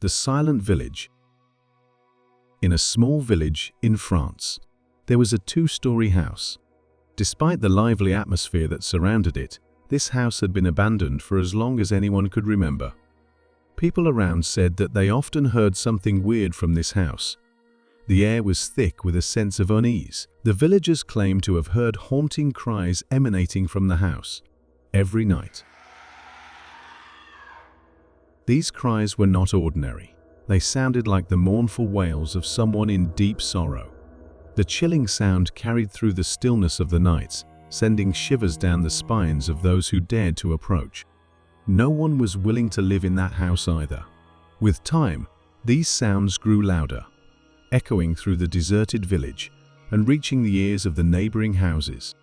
The silent village. In a small village in France, there was a two-story house. Despite the lively atmosphere that surrounded it, this house had been abandoned for as long as anyone could remember. People around said that they often heard something weird from this house. The air was thick with a sense of unease. The villagers claimed to have heard haunting cries emanating from the house every night. These cries were not ordinary. They sounded like the mournful wails of someone in deep sorrow. The chilling sound carried through the stillness of the nights, sending shivers down the spines of those who dared to approach. No one was willing to live in that house either. With time, these sounds grew louder, echoing through the deserted village and reaching the ears of the neighboring houses.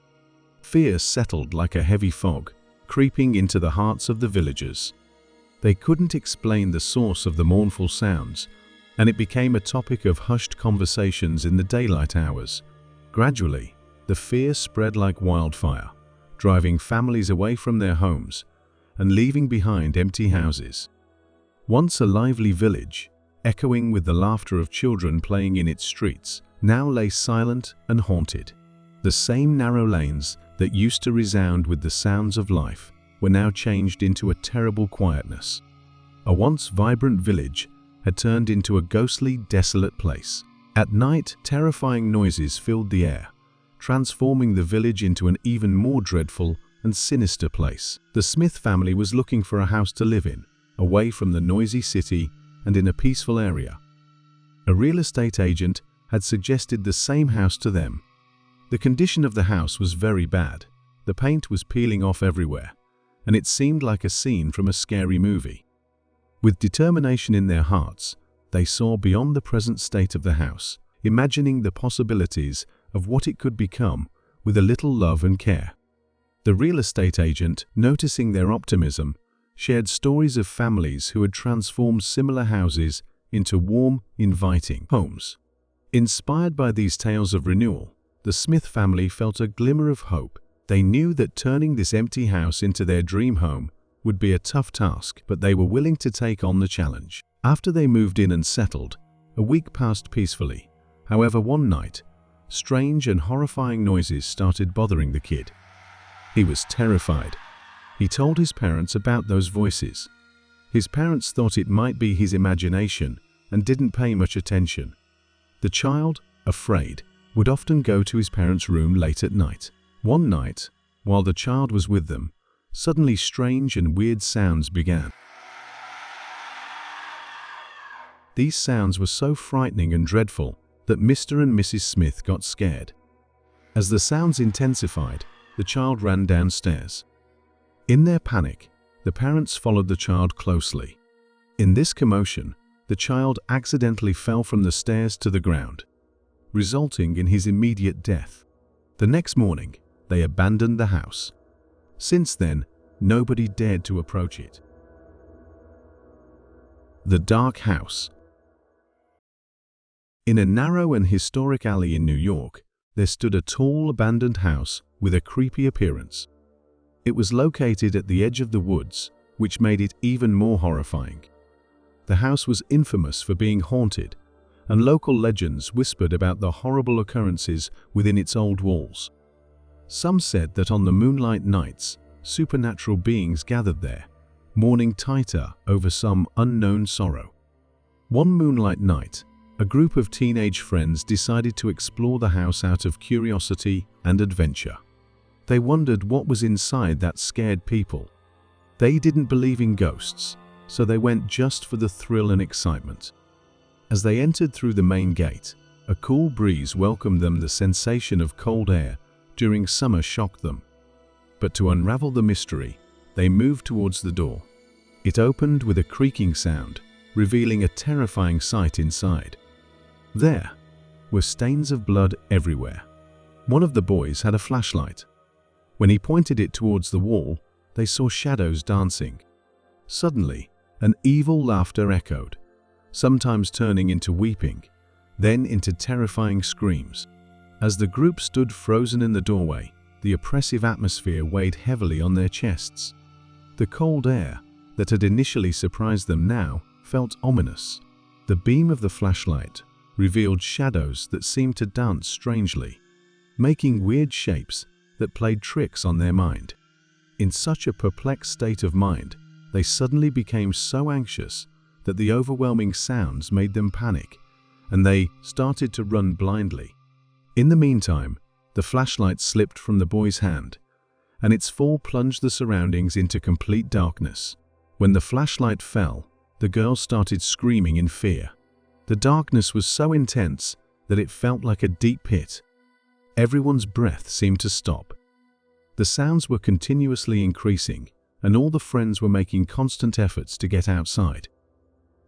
Fear settled like a heavy fog, creeping into the hearts of the villagers. They couldn't explain the source of the mournful sounds, and it became a topic of hushed conversations in the daylight hours. Gradually, the fear spread like wildfire, driving families away from their homes and leaving behind empty houses. Once a lively village, echoing with the laughter of children playing in its streets, now lay silent and haunted. The same narrow lanes that used to resound with the sounds of life were now changed into a terrible quietness. A once vibrant village had turned into a ghostly, desolate place. At night, terrifying noises filled the air, transforming the village into an even more dreadful and sinister place. The Smith family was looking for a house to live in, away from the noisy city and in a peaceful area. A real estate agent had suggested the same house to them. The condition of the house was very bad. The paint was peeling off everywhere, and it seemed like a scene from a scary movie. With determination in their hearts, they saw beyond the present state of the house, imagining the possibilities of what it could become with a little love and care. The real estate agent, noticing their optimism, shared stories of families who had transformed similar houses into warm, inviting homes. Inspired by these tales of renewal, the Smith family felt a glimmer of hope. They knew that turning this empty house into their dream home would be a tough task, but they were willing to take on the challenge. After they moved in and settled, a week passed peacefully. However, one night, strange and horrifying noises started bothering the kid. He was terrified. He told his parents about those voices. His parents thought it might be his imagination and didn't pay much attention. The child, afraid, would often go to his parents' room late at night. One night, while the child was with them, suddenly strange and weird sounds began. These sounds were so frightening and dreadful that Mr. and Mrs. Smith got scared. As the sounds intensified, the child ran downstairs. In their panic, the parents followed the child closely. In this commotion, the child accidentally fell from the stairs to the ground, resulting in his immediate death. The next morning, they abandoned the house. Since then, nobody dared to approach it. The Dark House. In a narrow and historic alley in New York, there stood a tall, abandoned house with a creepy appearance. It was located at the edge of the woods, which made it even more horrifying. The house was infamous for being haunted, and local legends whispered about the horrible occurrences within its old walls. Some said that on the moonlight nights, supernatural beings gathered there, mourning tighter over some unknown sorrow. One moonlight night, a group of teenage friends decided to explore the house out of curiosity and adventure. They wondered what was inside that scared people. They didn't believe in ghosts, so they went just for the thrill and excitement. As they entered through the main gate, a cool breeze welcomed them. The sensation of cold air during summer shocked them. But to unravel the mystery, they moved towards the door. It opened with a creaking sound, revealing a terrifying sight inside. There were stains of blood everywhere. One of the boys had a flashlight. When he pointed it towards the wall, they saw shadows dancing. Suddenly, an evil laughter echoed, sometimes turning into weeping, then into terrifying screams. As the group stood frozen in the doorway, the oppressive atmosphere weighed heavily on their chests. The cold air that had initially surprised them now felt ominous. The beam of the flashlight revealed shadows that seemed to dance strangely, making weird shapes that played tricks on their mind. In such a perplexed state of mind, they suddenly became so anxious that the overwhelming sounds made them panic, and they started to run blindly. In the meantime, the flashlight slipped from the boy's hand, and its fall plunged the surroundings into complete darkness. When the flashlight fell, the girl started screaming in fear. The darkness was so intense that it felt like a deep pit. Everyone's breath seemed to stop. The sounds were continuously increasing, and all the friends were making constant efforts to get outside.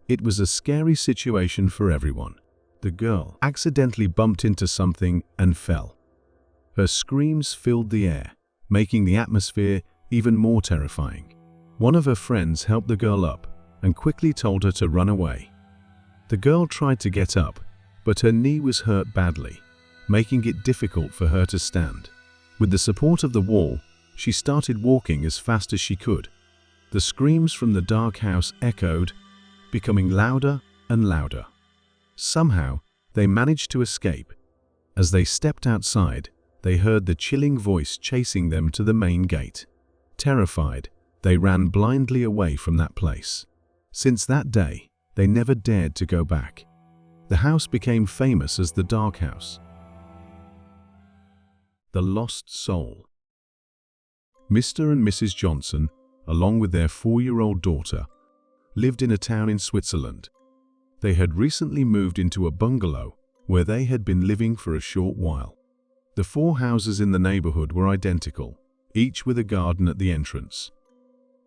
It was a scary situation for everyone. The girl accidentally bumped into something and fell. Her screams filled the air, making the atmosphere even more terrifying. One of her friends helped the girl up and quickly told her to run away. The girl tried to get up, but her knee was hurt badly, making it difficult for her to stand. With the support of the wall, she started walking as fast as she could. The screams from the dark house echoed, becoming louder and louder. Somehow, they managed to escape. As they stepped outside, they heard the chilling voice chasing them to the main gate. Terrified, they ran blindly away from that place. Since that day, they never dared to go back. The house became famous as the Dark House. The Lost Soul. Mr. and Mrs. Johnson, along with their 4-year-old daughter, lived in a town in Switzerland. They had recently moved into a bungalow where they had been living for a short while. The 4 houses in the neighborhood were identical, each with a garden at the entrance.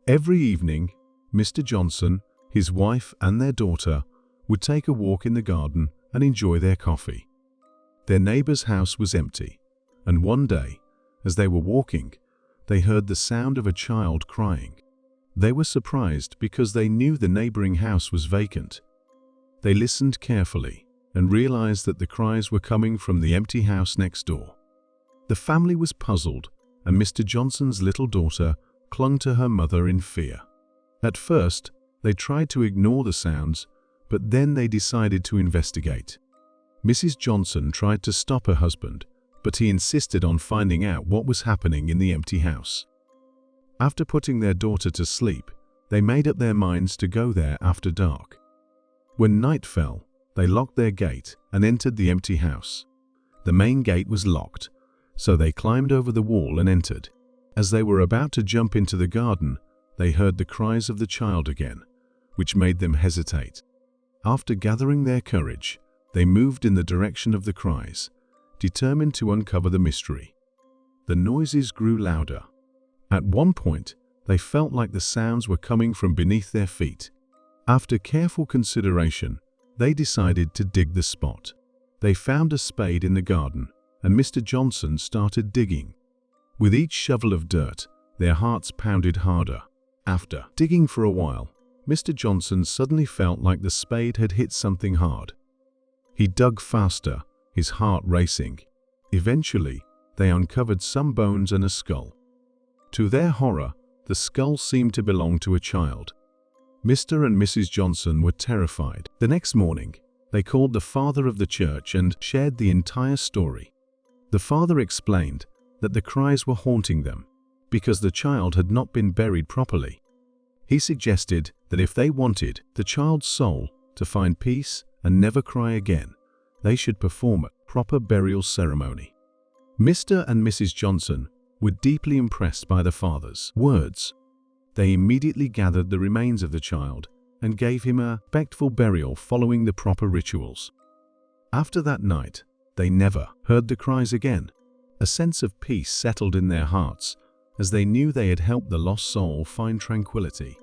Every evening, Mr. Johnson, his wife and their daughter would take a walk in the garden and enjoy their coffee. Their neighbor's house was empty, and one day, as they were walking, they heard the sound of a child crying. They were surprised because they knew the neighboring house was vacant. They listened carefully and realized that the cries were coming from the empty house next door. The family was puzzled, and Mr. Johnson's little daughter clung to her mother in fear. At first, they tried to ignore the sounds, but then they decided to investigate. Mrs. Johnson tried to stop her husband, but he insisted on finding out what was happening in the empty house. After putting their daughter to sleep, they made up their minds to go there after dark. When night fell, they locked their gate and entered the empty house. The main gate was locked, so they climbed over the wall and entered. As they were about to jump into the garden, they heard the cries of the child again, which made them hesitate. After gathering their courage, they moved in the direction of the cries, determined to uncover the mystery. The noises grew louder. At one point, they felt like the sounds were coming from beneath their feet. After careful consideration, they decided to dig the spot. They found a spade in the garden, and Mr. Johnson started digging. With each shovel of dirt, their hearts pounded harder. After digging for a while, Mr. Johnson suddenly felt like the spade had hit something hard. He dug faster, his heart racing. Eventually, they uncovered some bones and a skull. To their horror, the skull seemed to belong to a child. Mr. and Mrs. Johnson were terrified. The next morning, they called the father of the church and shared the entire story. The father explained that the cries were haunting them because the child had not been buried properly. He suggested that if they wanted the child's soul to find peace and never cry again, they should perform a proper burial ceremony. Mr. and Mrs. Johnson were deeply impressed by the father's words. They immediately gathered the remains of the child and gave him a respectful burial following the proper rituals. After that night, they never heard the cries again. A sense of peace settled in their hearts as they knew they had helped the lost soul find tranquility.